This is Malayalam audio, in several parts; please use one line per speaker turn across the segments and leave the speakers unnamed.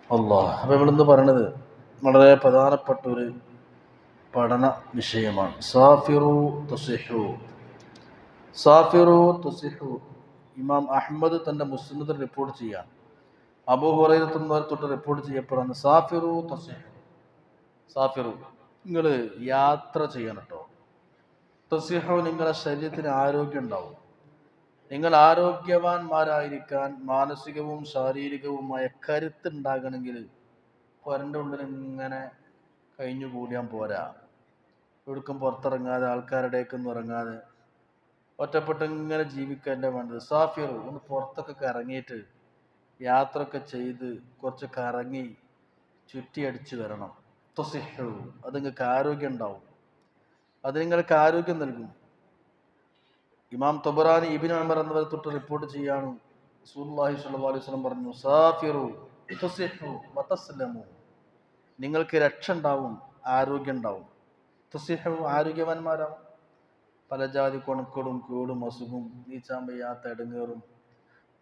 അല്ലാഹ്. അപ്പോൾ നമ്മളിന്ന് പറയണത് വളരെ പ്രധാനപ്പെട്ട ഒരു പഠന വിഷയമാണ്. സാഫിറു തുസിഹു. സാഫിറു തുസിഹു. ഇമാം അഹ്മദ് തൻ്റെ മുസ്നദിൽ റിപ്പോർട്ട് ചെയ്യാൻ, അബൂ ഹുറൈറ തൊട്ട് റിപ്പോർട്ട് ചെയ്യപ്പെടുന്ന സാഫിറു തുസിഹു. സാഫിറു, നിങ്ങൾ യാത്ര ചെയ്യണം കേട്ടോ. തുസിഹു, നിങ്ങളുടെ ശരീരത്തിന് ആരോഗ്യം ഉണ്ടാവും. നിങ്ങൾ ആരോഗ്യവാന്മാരായിരിക്കാൻ മാനസികവും ശാരീരികവുമായ കരുത്തുണ്ടാകണമെങ്കിൽ പുരൻ്റെ ഉള്ളിൽ ഇങ്ങനെ കഴിഞ്ഞു കൂടിയാൻ പോരാ. എവിടേക്കും പുറത്തിറങ്ങാതെ, ആൾക്കാരുടെയൊന്നും ഇറങ്ങാതെ ഒറ്റപ്പെട്ട് ഇങ്ങനെ ജീവിക്കേണ്ട വേണ്ടത്. സാഫിർ, ഒന്ന് പുറത്തൊക്കെ ഇറങ്ങിയിട്ട് യാത്രയൊക്കെ ചെയ്ത് കുറച്ച് കറങ്ങി ചുറ്റിയടിച്ച് വരണം. തുസിഹു, അത് നിങ്ങൾക്ക് ആരോഗ്യം ഉണ്ടാവും, അത് നിങ്ങൾക്ക് ആരോഗ്യം നൽകും. ഇമാം തബറാനി ഇബ്നു ഉമർ എന്നിവരെ തൊട്ട് റിപ്പോർട്ട് ചെയ്യാണ്, റസൂലുള്ളാഹി സ്വല്ലല്ലാഹു അലൈഹി വസല്ലം പറഞ്ഞു, സാഫിറു തുസിഹു വതസ്ലമു. നിങ്ങൾക്ക് രക്ഷ ഉണ്ടാവും, ആരോഗ്യം ഉണ്ടാവും. തുസിഹു, ആരോഗ്യവാന്മാരാവും. പല ജാതി കൊണക്കടും കേടും അസുഖവും നീച്ചാൻ വയ്യാത്ത ഇടങ്ങേറും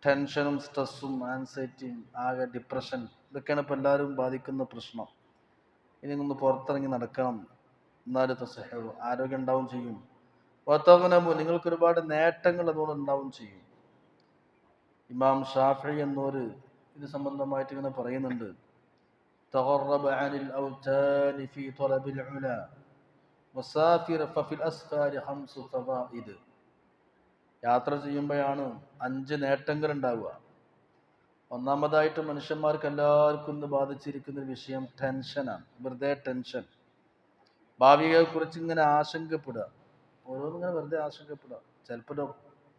ടെൻഷനും സ്ട്രെസ്സും ആൻസൈറ്റിയും ആകെ ഡിപ്രഷൻ, ഇതൊക്കെയാണ് ഇപ്പോൾ എല്ലാവരും ബാധിക്കുന്ന പ്രശ്നം. ഇനി ഒന്ന് പുറത്തിറങ്ങി നടക്കണം, എന്നാലും തുസിഹു, ആരോഗ്യം ഉണ്ടാവും ചെയ്യും. വതഗ്നമു, നിങ്ങൾക്ക് ഒരുപാട് നേട്ടങ്ങൾ അതുകൊണ്ട് ഉണ്ടാവും ചെയ്യും. ഇമാം ഷാഫിഈ എന്നൊരു ഇത് സംബന്ധമായിട്ട് ഇങ്ങനെ പറയുന്നുണ്ട്, തഗറബ അനിൽ ഔതാനി ഫീ ത്വലബിൽ ഉലാ വസാഫിർ ഫഫിൽ അസ്ഫാരി ഖംസു ഫവായിദ്. യാത്ര ചെയ്യുമ്പോഴാണ് 5 നേട്ടങ്ങൾ ഉണ്ടാവുക. ഒന്നാമതായിട്ട് മനുഷ്യന്മാർക്ക് എല്ലാവർക്കും ഇന്ന് ബാധിച്ചിരിക്കുന്ന ഒരു വിഷയം ടെൻഷനാണ്. വെറുതെ ടെൻഷൻ, ഭാവിയെ കുറിച്ച് ഇങ്ങനെ ആശങ്കപ്പെടുക, ഓരോന്നിങ്ങനെ വെറുതെ ആശങ്കപ്പെടുക. ചിലപ്പോൾ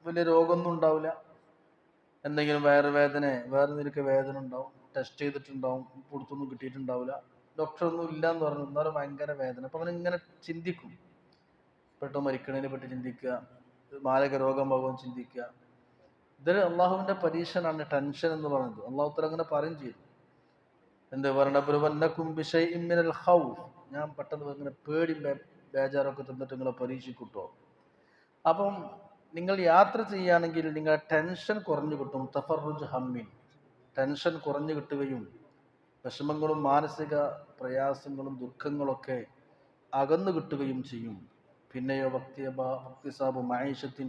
വലിയ രോഗമൊന്നും ഉണ്ടാവില്ല, എന്തെങ്കിലും വയറുവേദന, വേറെ നിരക്ക് വേദന ഉണ്ടാവും, ടെസ്റ്റ് ചെയ്തിട്ടുണ്ടാവും, പുറത്തൊന്നും കിട്ടിയിട്ടുണ്ടാവില്ല, ഡോക്ടറൊന്നും ഇല്ല എന്ന് പറഞ്ഞു, എന്നാലും ഭയങ്കര വേദന. അപ്പം അവനിങ്ങനെ ചിന്തിക്കും, പെട്ടെന്ന് മരിക്കണതിനെ പറ്റി ചിന്തിക്കുക, മാരക രോഗമാകുമെന്ന് ചിന്തിക്കുക. ഇതൊരു അള്ളാഹുവിൻ്റെ പരീക്ഷണമാണ് ടെൻഷൻ എന്ന് പറയുന്നത്. അള്ളാഹു തആല അങ്ങനെ പറയും ചെയ്തു, എന്ത് പറഞ്ഞ ബിശൈഇൻ മിനൽ ഖൗഫ്, ഞാൻ പെട്ടെന്ന് ഇങ്ങനെ പേടി ബേജാറൊക്കെ തന്നിട്ട് നിങ്ങളെ പരീക്ഷിക്കൂട്ടോ. അപ്പം നിങ്ങൾ യാത്ര ചെയ്യുകയാണെങ്കിൽ നിങ്ങളുടെ ടെൻഷൻ കുറഞ്ഞു കിട്ടും. തഫറുജ് ഹമ്മിൻ, ടെൻഷൻ കുറഞ്ഞു കിട്ടുകയും വിഷമങ്ങളും മാനസിക പ്രയാസങ്ങളും ദുഃഖങ്ങളൊക്കെ അകന്നു കിട്ടുകയും ചെയ്യും. പിന്നെയോ വക്തിസാബു മഈശത്തിൻ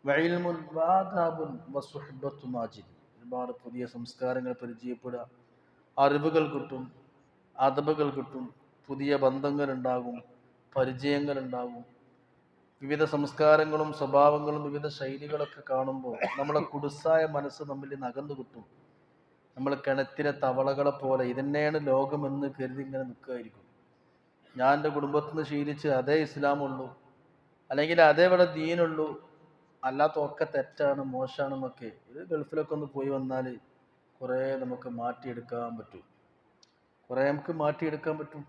വഇൽമുൻ വആദാബുൻ വസുഹ്ബത്തു മാജിദ്, ഒരുപാട് പുതിയ സംസ്കാരങ്ങൾ പരിചയപ്പെടുക, അറിവുകൾ കിട്ടും, അദബുകൾ കിട്ടും, പുതിയ ബന്ധങ്ങൾ ഉണ്ടാകും, പരിചയങ്ങൾ ഉണ്ടാകും. വിവിധ സംസ്കാരങ്ങളും സ്വഭാവങ്ങളും വിവിധ ശൈലികളൊക്കെ കാണുമ്പോൾ നമ്മുടെ കുടുസായ മനസ്സ് നമ്മിൽ നിന്ന് അകന്നു കിട്ടും. നമ്മൾ കിണറ്റിലെ തവളകളെ പോലെ ഇതന്നെയാണ് ലോകമെന്ന് കരുതി ഇങ്ങനെ നിൽക്കുകയായിരിക്കും. ഞാൻ എൻ്റെ കുടുംബത്തിൽ നിന്ന് ശീലിച്ച് അതേ ഇസ്ലാമുള്ളൂ, അല്ലെങ്കിൽ അതേ ഇവിടെ ദീനുള്ളൂ, അല്ലാത്തൊക്കെ തെറ്റാണ് മോശമാണെന്നൊക്കെ. ഇത് ഗൾഫിലൊക്കെ ഒന്ന് പോയി വന്നാൽ കുറേ നമുക്ക് മാറ്റിയെടുക്കാൻ പറ്റും.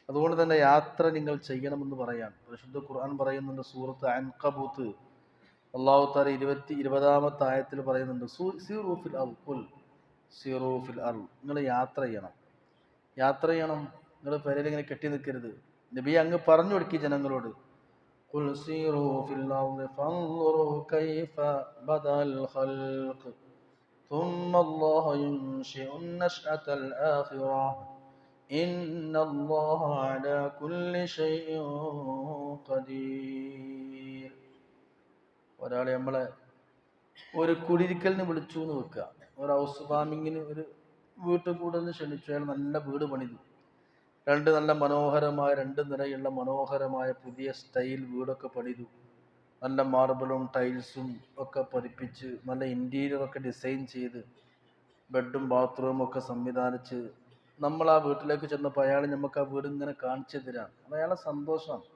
അതുകൊണ്ട് തന്നെ യാത്ര നിങ്ങൾ ചെയ്യണമെന്ന് പറയാം. പരിശുദ്ധ ഖുർആൻ പറയുന്നുണ്ട്, സൂറത്ത് അൻകബൂത്ത് അല്ലാഹു തആല 20-ാമത്തെ ആയത്തിൽ പറയുന്നുണ്ട്, സീറൂ ഫിൽ അർള്, നിങ്ങൾ യാത്ര ചെയ്യണം. നിങ്ങൾ പെരയിൽ ഇങ്ങനെ കെട്ടി നിൽക്കരുത്. നബി അങ്ങ് പറഞ്ഞു കൊടുക്കി ജനങ്ങളോട്, ഖുൽ സീറൂ ഫിൽ അർളി ഫൻദുറൂ കൈഫ ബദൽ ഖൽഖ് ثم الله ينشئ النشأة الآخرة إن الله على كل شيء قدير. ഒരാളെ നമ്മളെ ഒരു കുടിരിക്കലിന് വിളിച്ചു എന്ന് വെക്കുക, ഒരു ഹൗസ് വാമിങ്ങിന് ഒരു വീട്ടിൽ കൂടുതൽ ക്ഷണിച്ചു. അയാൾ നല്ല വീട് പണിതു, നല്ല മനോഹരമായ 2 നിലയുള്ള മനോഹരമായ പുതിയ സ്റ്റൈൽ വീടൊക്കെ പണിതു, നല്ല മാർബിളും ടൈൽസും ഒക്കെ പതിപ്പിച്ച് നല്ല ഇൻറ്റീരിയറൊക്കെ ഡിസൈൻ ചെയ്ത് ബെഡും ബാത്റൂമും ഒക്കെ സംവിധാനിച്ച് നമ്മൾ ആ വീട്ടിലേക്ക് ചെന്നപ്പോൾ അയാൾ നമുക്ക് ആ വീട് ഇങ്ങനെ കാണിച്ചു തരാം. അത് അയാളെ സന്തോഷമാണ്.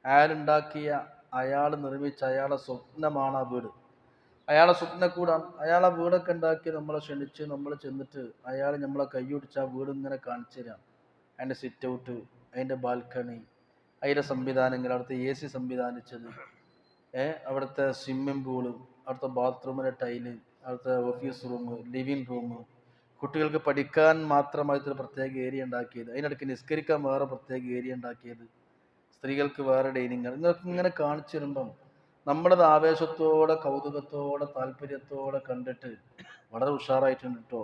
അയാളുണ്ടാക്കിയ, അയാൾ നിർമ്മിച്ച, അയാളെ സ്വപ്നമാണ് ആ വീട്, അയാളെ സ്വപ്നക്കൂടാണ്. അയാളെ വീടൊക്കെ ഉണ്ടാക്കി നമ്മളെ ക്ഷണിച്ച് നമ്മൾ ചെന്നിട്ട് അയാൾ നമ്മളെ കൈയൊടിച്ച് ആ വീട് ഇങ്ങനെ കാണിച്ചു തരാം. അതിൻ്റെ സിറ്റ് ഔട്ട്, അതിൻ്റെ ബാൽക്കണി, അതിൻ്റെ സംവിധാനങ്ങൾ, അവിടുത്തെ AC സംവിധാനിച്ചത്, അവിടുത്തെ സ്വിമ്മിംഗ് പൂള്, അവിടുത്തെ ബാത്റൂമിലെ ടൈല്, അവിടുത്തെ ഓഫീസ് റൂം, ലിവിങ് റൂം, കുട്ടികൾക്ക് പഠിക്കാൻ മാത്രമായിട്ടൊരു പ്രത്യേക ഏരിയ ഉണ്ടാക്കിയത്, അതിനിടയ്ക്ക് നിസ്കരിക്കാൻ വേറെ പ്രത്യേക ഏരിയ ഉണ്ടാക്കിയത്, സ്ത്രീകൾക്ക് വേറെ ഡൈനിങ്. നിങ്ങൾക്ക് ഇങ്ങനെ കാണിച്ചു തരുമ്പം നമ്മളത് ആവേശത്തോടെ, കൗതുകത്തോടെ, താല്പര്യത്തോടെ കണ്ടിട്ട് വളരെ ഉഷാറായിട്ടുണ്ട് കേട്ടോ,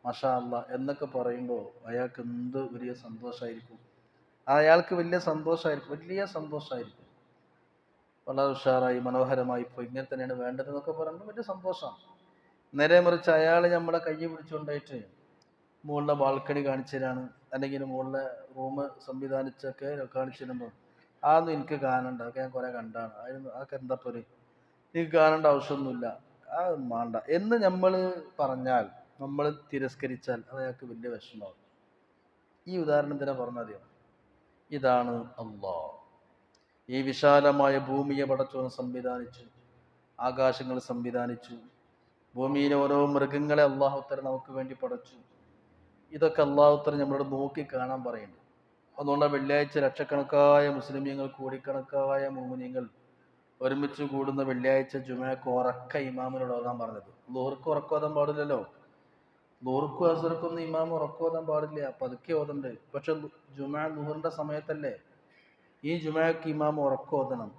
മാഷാ അല്ലാ എന്നൊക്കെ പറയുമ്പോൾ അയാൾക്ക് എന്ത് വലിയ സന്തോഷമായിരിക്കും. അയാൾക്ക് വലിയ സന്തോഷമായിരിക്കും. വളരെ ഉഷാറായി മനോഹരമായി ഇപ്പോൾ ഇങ്ങനെ തന്നെയാണ് വേണ്ടതെന്നൊക്കെ പറയുമ്പോൾ വലിയ സന്തോഷമാണ്. നേരെ മറിച്ച് അയാൾ നമ്മളെ കൈ പിടിച്ചുകൊണ്ടായിട്ട് മുകളിലെ ബാൽക്കണി കാണിച്ചു തരാണ്, അല്ലെങ്കിൽ മുകളിലെ റൂം സംവിധാനിച്ചൊക്കെ കാണിച്ചു തരുമ്പോൾ അതൊന്നും എനിക്ക് കാണണ്ട, അതൊക്കെ ഞാൻ കുറെ കണ്ടാണ്, അതൊക്കെ എന്താ പോലെ എനിക്ക് കാണേണ്ട ആവശ്യമൊന്നുമില്ല, അത് വേണ്ട എന്ന് നമ്മൾ പറഞ്ഞാൽ, നമ്മൾ തിരസ്കരിച്ചാൽ അത് അയാൾക്ക് വലിയ വിഷമമാകും. ഈ ഉദാഹരണത്തിനെ പറഞ്ഞറിയോ, ഇതാണ് അല്ലാഹ്. ഈ വിശാലമായ ഭൂമിയെ പടച്ചവൻ സംവിധാനിച്ചു, ആകാശങ്ങൾ സംവിധാനിച്ചു, ഭൂമിയിലെ ഓരോ മൃഗങ്ങളെ അള്ളാഹുത്തര നമുക്ക് വേണ്ടി പടച്ചു. ഇതൊക്കെ അള്ളാഹുത്തര നമ്മളോട് നോക്കി കാണാൻ പറയുന്നു. അതുകൊണ്ട് വെള്ളിയാഴ്ച ലക്ഷക്കണക്കായ മുസ്ലിമീങ്ങൾ, കോടിക്കണക്കായ മോമിനീങ്ങൾ ഒരുമിച്ച് കൂടുന്ന വെള്ളിയാഴ്ച ജുമഅക്ക് ഉറക്ക ഇമാമിനോട് ഓതാൻ പറഞ്ഞത്. ളുഹർക്ക് ഉറക്കോതാൻ പാടില്ലല്ലോ. ളുഹർക്കും അസ്ർക്കൊന്നും ഇമാം ഉറക്കോതാൻ പാടില്ല, പതുക്കെ ഓതണ്ട്. പക്ഷെ ജുമഅ ളുഹറിന്റെ സമയത്തല്ലേ, ഈ ജുമഅക്ക് ഇമാം ഉറക്കോതണം.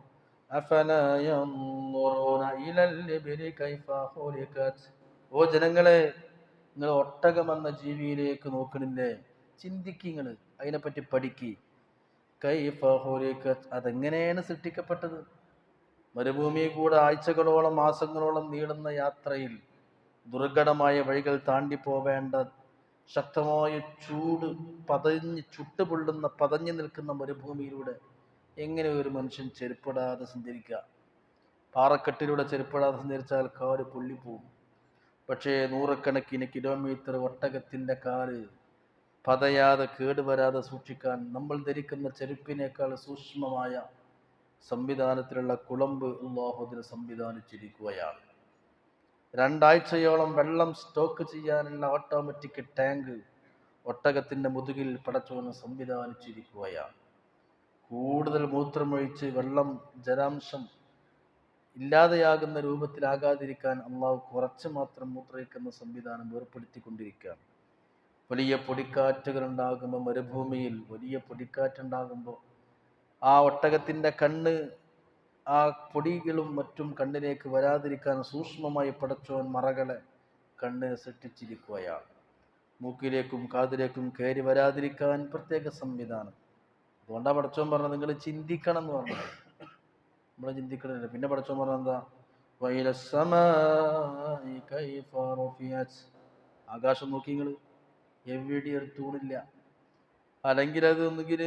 അഫലാ യൻദുറൂന ഇലൽ ഇബ്ലി കൈഫ ഖുലിഖത്. ഓ ജനങ്ങളെ, നിങ്ങൾ ഒട്ടകം എന്ന ജീവിയിലേക്ക് നോക്കണില്ലേ? ചിന്തിക്കുക, അതിനെപ്പറ്റി പഠിക്ക്. കൈഫ ഖുലിഖത്, അതെങ്ങനെയാണ് സൃഷ്ടിക്കപ്പെട്ടത്? മരുഭൂമിയിൽ കൂടെ ആഴ്ചകളോളം മാസങ്ങളോളം നീളുന്ന യാത്രയിൽ ദുർഘടമായ വഴികൾ താണ്ടി പോവേണ്ട ശക്തമായ ചൂട് ചുട്ടുപൊള്ളുന്ന പതഞ്ഞു നിൽക്കുന്ന മരുഭൂമിയിലൂടെ എങ്ങനെ ഒരു മനുഷ്യൻ ചെരുപ്പിടാതെ സഞ്ചരിക്കുക? പാറക്കെട്ടിലൂടെ ചെരുപ്പിടാതെ സഞ്ചരിച്ചാൽ കാല് പൊള്ളിപ്പോവും. പക്ഷേ നൂറുകണക്കിന് കിലോമീറ്റർ ഒട്ടകത്തിൻ്റെ കാല് പതയാതെ കേടുവരാതെ സൂക്ഷിക്കാൻ നമ്മൾ ധരിക്കുന്ന ചെരുപ്പിനേക്കാൾ സൂക്ഷ്മമായ സംവിധാനത്തിലുള്ള കുളമ്പ് അല്ലാഹു സംവിധാനിച്ചിരിക്കുകയാണ്. 2 ആഴ്ചയോളം വെള്ളം സ്റ്റോക്ക് ചെയ്യാനുള്ള ഓട്ടോമാറ്റിക് ടാങ്ക് ഒട്ടകത്തിൻ്റെ മുതുകിൽ പടച്ചവൻ സംവിധാനിച്ചിരിക്കുകയാണ്. കൂടുതൽ മൂത്രമൊഴിച്ച് വെള്ളം ജലാംശം ഇല്ലാതെയാകുന്ന രൂപത്തിലാകാതിരിക്കാൻ അള്ളാഹു കുറച്ച് മാത്രം മൂത്രമൊഴിക്കുന്ന സംവിധാനം ഏർപ്പെടുത്തിക്കൊണ്ടിരിക്കുകയാണ്. വലിയ പൊടിക്കാറ്റുകൾ ഉണ്ടാകുമ്പോൾ, മരുഭൂമിയിൽ വലിയ പൊടിക്കാറ്റുണ്ടാകുമ്പോൾ ആ ഒട്ടകത്തിൻ്റെ കണ്ണ് ആ പൊടികളും മറ്റും കണ്ണിലേക്ക് വരാതിരിക്കാൻ സൂക്ഷ്മമായി പടച്ചോൻ മറകളെ കണ്ണിന് സൃഷ്ടിച്ചിരിക്കുകയാണ്. മൂക്കിലേക്കും കാതിലേക്കും കയറി വരാതിരിക്കാൻ പ്രത്യേക സംവിധാനം. അതുകൊണ്ടാണ് പടച്ചോൻ പറഞ്ഞത് നിങ്ങൾ ചിന്തിക്കണം എന്ന് പറഞ്ഞത്. നമ്മൾ ചിന്തിക്കണില്ല. പിന്നെ പടച്ചോൻ പറഞ്ഞത് എന്താ? ആകാശം നോക്കി നിങ്ങൾ, എവിടെ ഒരു തൂണില്ല. അല്ലെങ്കിൽ അത് ഒന്നുകിൽ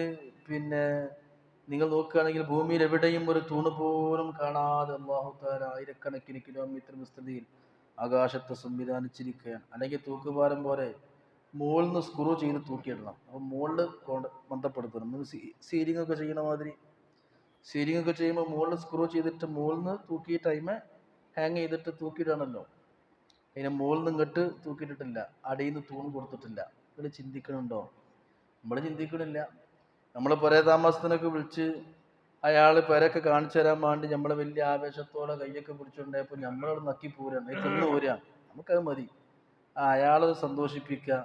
പിന്നെ നിങ്ങൾ നോക്കുകയാണെങ്കിൽ ഭൂമിയിൽ എവിടെയും ഒരു തൂണ് പോലും കാണാതെ അല്ലാഹു തആല ആയിരക്കണക്കിന് കിലോമീറ്റർ വിസ്തൃതിയിൽ ആകാശത്തെ സംവിധാനിച്ചിരിക്കുകയാണ്. അല്ലെങ്കിൽ തൂക്കുപാലം പോലെ മുകളിൽ നിന്ന് സ്ക്രൂ ചെയ്ത് തൂക്കിയിടണം. അപ്പം മുകളിൽ ബന്ധപ്പെടുത്തണം. സീലിംഗ് ഒക്കെ ചെയ്യണ മാതിരി സീലിംഗ് ഒക്കെ ചെയ്യുമ്പോൾ മുകളിൽ സ്ക്രൂ ചെയ്തിട്ട് മുകളിൽ നിന്ന് തൂക്കി ടൈമ് ഹാങ് ചെയ്തിട്ട് തൂക്കിയിടാണല്ലോ. അതിനെ മുകളിൽ നിന്ന് ഇങ്ങോട്ട് തൂക്കിയിട്ടിട്ടില്ല, അടിയിൽ നിന്ന് തൂണ് കൊടുത്തിട്ടില്ല. നിങ്ങൾ ചിന്തിക്കണുണ്ടോ? നമ്മൾ ചിന്തിക്കണില്ല. നമ്മൾ പുരേ താമസത്തിനൊക്കെ വിളിച്ച് അയാൾ പുരയൊക്കെ കാണിച്ചു തരാൻ വേണ്ടി നമ്മളെ വലിയ ആവേശത്തോടെ കയ്യൊക്കെ പിടിച്ചുകൊണ്ടായപ്പോൾ നമ്മളോട് നക്കി പോരാണ്, തിന്നു പോരാണ്. നമുക്കത് മതി. അയാളെ സന്തോഷിപ്പിക്കുക,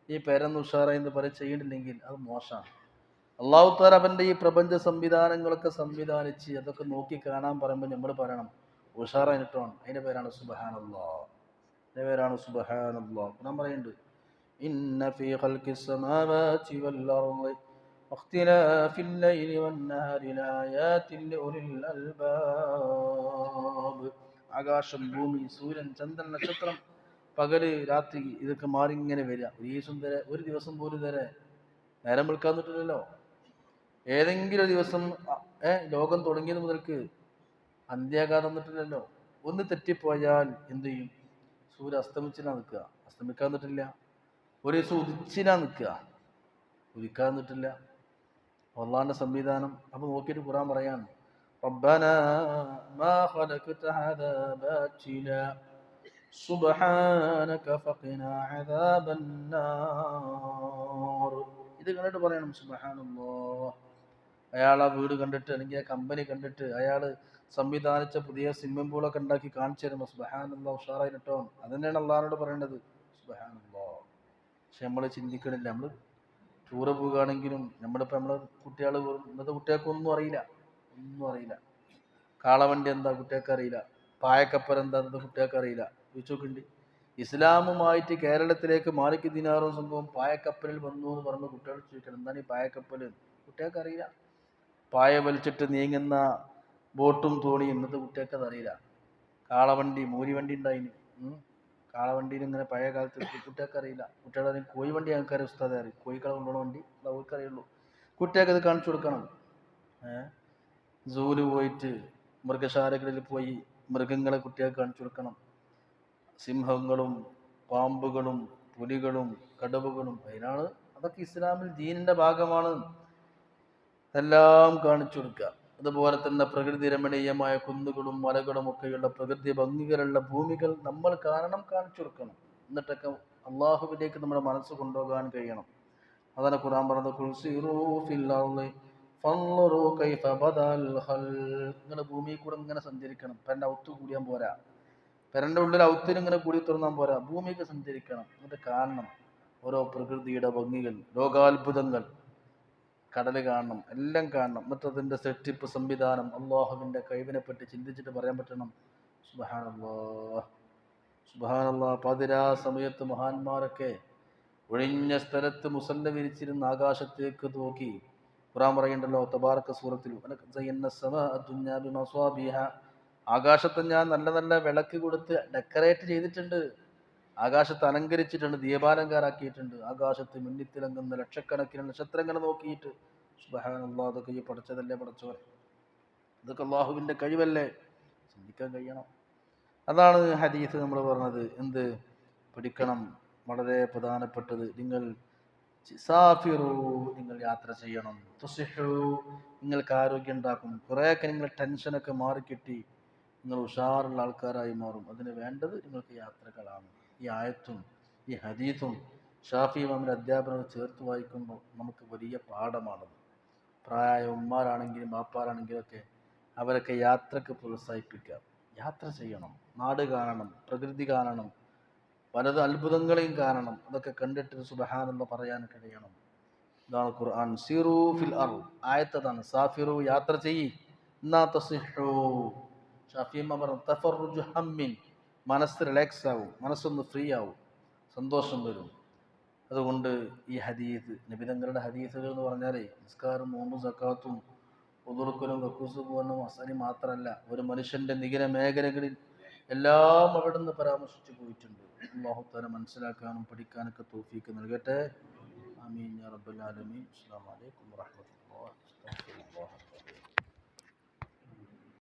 ഈ പെരന്ന് ഉഷാറായി എന്ന് പറയും ചെയ്യണില്ലെങ്കിൽ അത് മോശമാണ്. അല്ലാഹു തആല അവൻ്റെ ഈ പ്രപഞ്ച സംവിധാനങ്ങളൊക്കെ സംവിധാനിച്ച് അതൊക്കെ നോക്കി കാണാൻ പറയുമ്പോൾ നമ്മൾ പറയണം ഉഷാറായിട്ടാണ്. അതിൻ്റെ പേരാണ് സുബ്ഹാനല്ലാഹ്. അതിൻ്റെ പേരാണ് സുബ്ഹാനല്ലാഹ്. ഞാൻ പറയുന്നുണ്ട്, ഇന്ന ഫീ ഖൽഖിസ് സമാവാതി വൽ അർളി വഖ്തിലാഫിൽ ലൈലി വന്നഹാരി ലആയാതിൻ ലിഉലിൽ അൽബാബ്. ആകാശം, ഭൂമി, സൂര്യൻ, ചന്ദ്രൻ, നക്ഷത്രം, പകല്, രാത്രി, ഇതൊക്കെ മാറി ഇങ്ങനെ വരിക. ഒരു ദിവസം പോലും വരെ നേരം വിളിക്കാന്നിട്ടില്ലല്ലോ. ഏതെങ്കിലും ഒരു ദിവസം ലോകം തുടങ്ങിയത് മുതൽക്ക് അന്ത്യാഘാതം തന്നിട്ടില്ലല്ലോ. ഒന്ന് തെറ്റിപ്പോയാൽ എന്ത് ചെയ്യും? സൂര്യ അസ്തമിച്ചിനാ നിൽക്കുക, അസ്തമിക്കാൻ നിന്നിട്ടില്ല. ഒരു ദിവസം ഉദിച്ചിനാ നിൽക്കുക, ഉദിക്കാൻ നിന്നിട്ടില്ല. അള്ളാന്റെ സംവിധാനം. അപ്പൊ നോക്കിയിട്ട് ഖുർആൻ പറയാണ്, റബ്ബനാ മാ ഖലഖത ഹദാ ബാതിലാ സുബ്ഹാനക ഫഖിനാ അദാബന്നാർ. ഇത് കണ്ടിട്ട് പറയണം സുബ്ഹാനല്ലാഹ്. അയാൾ ആ വീട് കണ്ടിട്ട് അല്ലെങ്കിൽ ആ കമ്പനി കണ്ടിട്ട് അയാൾ സംവിധാനിച്ച പുതിയ സ്വിമ്മിംഗ് പൂളൊക്കെ ഉണ്ടാക്കി കാണിച്ചു തരുമ്പോൾ സുബ്ഹാനല്ലാഹ് ഉഷാറായിട്ടോ, അതന്നെയാണ് അള്ളാഹിനോട് പറയേണ്ടത്, സുബ്ഹാനല്ലാഹ്. പക്ഷെ നമ്മൾ ചിന്തിക്കണില്ല. നമ്മൾ ടൂറ് പോവുകയാണെങ്കിലും നമ്മളിപ്പോൾ നമ്മളെ കുട്ടികൾ, ഇന്നത്തെ കുട്ടികൾക്കൊന്നും അറിയില്ല, ഒന്നും അറിയില്ല. കാളവണ്ടി എന്താ കുട്ടികൾക്ക് അറിയില്ല, പായക്കപ്പൽ എന്താ ഇന്നത്തെ കുട്ടികൾക്ക് അറിയില്ല. ചോദിച്ചോക്കുണ്ട്. ഇസ്ലാമുമായിട്ട് കേരളത്തിലേക്ക് മാലിക് ദിനാറും സംഭവം പായക്കപ്പലിൽ വന്നു എന്ന് പറഞ്ഞ് കുട്ടികൾ ചോദിക്കണം, എന്താണ് ഈ പായക്കപ്പൽ? കുട്ടികൾക്ക് അറിയില്ല. പായ വലിച്ചിട്ട് നീങ്ങുന്ന ബോട്ടും തോണിയും ഇന്നത്തെ കുട്ടികൾക്ക് അതറിയില്ല. കാളവണ്ടി, മൂരിവണ്ടി ഉണ്ടായിന്. കാളവണ്ടിയിൽ ഇങ്ങനെ പഴയ കാലത്ത് കുട്ടികൾക്ക് അറിയില്ല. കുട്ടികളെ കോഴി വണ്ടി ആൾക്കാരെ ഉസ്താദെ അറിയും. കോഴിക്കളെ കൊണ്ടുപോകണ വണ്ടി അവർക്ക് അറിയുള്ളൂ. കുട്ടികൾക്ക് അത് കാണിച്ചു കൊടുക്കണം. സൂല് പോയിട്ട് മൃഗശാലകളിൽ പോയി മൃഗങ്ങളെ കുട്ടികൾക്ക് കാണിച്ചു കൊടുക്കണം. സിംഹങ്ങളും പാമ്പുകളും പുലികളും കടുവകളും, അതിനാണ് അതൊക്കെ ഇസ്ലാമിൽ ദീനിന്റെ ഭാഗമാണ്. എല്ലാം കാണിച്ചു കൊടുക്കുക. അതുപോലെ തന്നെ പ്രകൃതി രമണീയമായ കുന്നുകളും മലകളും ഒക്കെയുള്ള പ്രകൃതി ഭംഗികളുള്ള ഭൂമികൾ നമ്മൾ കാരണം കാണിച്ചു കൊടുക്കണം. എന്നിട്ടൊക്കെ അള്ളാഹുവിലേക്ക് നമ്മുടെ മനസ്സ് കൊണ്ടുപോകാൻ കഴിയണം. അതാണ് ഖുർആൻ പറഞ്ഞത്, നിങ്ങൾ ഭൂമിയിൽ കൂടെ ഇങ്ങനെ സഞ്ചരിക്കണം. പെരന്റെ ഔത്ത് കൂടിയാൻ പോരാ, പെരന്റെ ഉള്ളിൽ ഔത്തിന് ഇങ്ങനെ കൂടി തുറന്നാൻ പോരാ, ഭൂമിക്ക് സഞ്ചരിക്കണം. എന്നിട്ട് കാണണം ഓരോ പ്രകൃതിയുടെ ഭംഗികൾ, ലോകാത്ഭുതങ്ങൾ, കടല് കാണണം, എല്ലാം കാണണം. എന്നിട്ട് അതിൻ്റെ സെറ്റിപ്പ് സംവിധാനം, അള്ളാഹുവിൻ്റെ കഴിവിനെ പറ്റി ചിന്തിച്ചിട്ട് പറയാൻ പറ്റണം സുബ്ഹാനല്ലാഹ് സുബ്ഹാനല്ലാഹ്. പാതിരാ സമയത്ത് മഹാന്മാരൊക്കെ ഒഴിഞ്ഞ സ്ഥലത്ത് മുസല്ല വിരിച്ചിരുന്ന് ആകാശത്തേക്ക് നോക്കി ഖുർആൻ പറയുന്നുണ്ടല്ലോ തബാറക സൂറത്തിൽ, ആകാശത്ത് ഞാൻ നല്ല നല്ല വിളക്ക് കൊടുത്ത് ഡെക്കറേറ്റ് ചെയ്തിട്ടുണ്ട്, ആകാശത്ത് അലങ്കരിച്ചിട്ടുണ്ട്, ദീപാലങ്കാരാക്കിയിട്ടുണ്ട്. ആകാശത്ത് മിന്നിത്തിളങ്ങുന്ന ലക്ഷക്കണക്കിന് നക്ഷത്രങ്ങളെ നോക്കിയിട്ട് സുബ്ഹാനല്ലാഹ്, അതൊക്കെ ഈ പഠിച്ചതല്ലേ പഠിച്ചവർ, ഇതൊക്കെ അള്ളാഹുവിൻ്റെ കഴിവല്ലേ, ചിന്തിക്കാൻ കഴിയണം. അതാണ് ഹദീസ് നമ്മൾ പറഞ്ഞത്. എന്ത് പഠിക്കണം? വളരെ പ്രധാനപ്പെട്ടത്, നിങ്ങൾ നിങ്ങൾ യാത്ര ചെയ്യണം. തുസിഹു, നിങ്ങൾക്ക് ആരോഗ്യം ഉണ്ടാക്കും. കുറേയൊക്കെ നിങ്ങൾ ടെൻഷനൊക്കെ മാറിക്കിട്ടി നിങ്ങൾ ഉഷാറുള്ള ആൾക്കാരായി മാറും. അതിന് വേണ്ടത് നിങ്ങൾക്ക് യാത്രകളാണ്. ഈ ആയത്തും ഈ ഹദീസും ഷാഫി ഇമാമിൻ്റെ അധ്യാപനം ചേർത്ത് വായിക്കുമ്പോൾ നമുക്ക് വലിയ പാഠമാണത്. പ്രായ ഉമ്മാരാണെങ്കിലും ബാപ്പാരാണെങ്കിലും ഒക്കെ അവരൊക്കെ യാത്രക്ക് പ്രോത്സാഹിപ്പിക്കുക. യാത്ര ചെയ്യണം, നാട് കാണണം, പ്രകൃതി കാണണം, പലത് അത്ഭുതങ്ങളെയും കാണണം. അതൊക്കെ കണ്ടിട്ട് സുബ്ഹാനല്ലാഹ് പറയാൻ കഴിയണം. ഇതാണ് ഖുർആൻ. സിറൂ ഫിൽ അർദ്, ആയത്തതാണ്. സാഫിറു, യാത്ര ചെയ്യ്, എന്നാ തസിഹു. ഷാഫിയമ്മ പറഞ്ഞു തഫറുജു ഹമ്മിൻ, മനസ്സ് റിലാക്സ് ആവും, മനസ്സൊന്ന് ഫ്രീ ആവും, സന്തോഷം വരും. അതുകൊണ്ട് ഈ ഹദീസ്, നബിതങ്ങളുടെ ഹദീസുകൾ എന്ന് പറഞ്ഞാലേ നിസ്കാരം, നോമ്പും സക്കാത്തും ഉദുറുക്കലും കക്കൂസ് പോലും അസനി മാത്രമല്ല, ഒരു മനുഷ്യന്റെ നികര മേഖലകളിൽ എല്ലാം അവിടെ നിന്ന് പരാമർശിച്ചു പോയിട്ടുണ്ട്. അല്ലാഹു തആല മനസ്സിലാക്കാനും പഠിക്കാനൊക്കെ തൗഫീക്ക് നൽകട്ടെ. ആമീൻ യാ റബ്ബൽ ആലമീൻ. അസ്സലാമു അലൈക്കും വറഹ്മത്തുള്ളാഹി വബറകാതുഹു.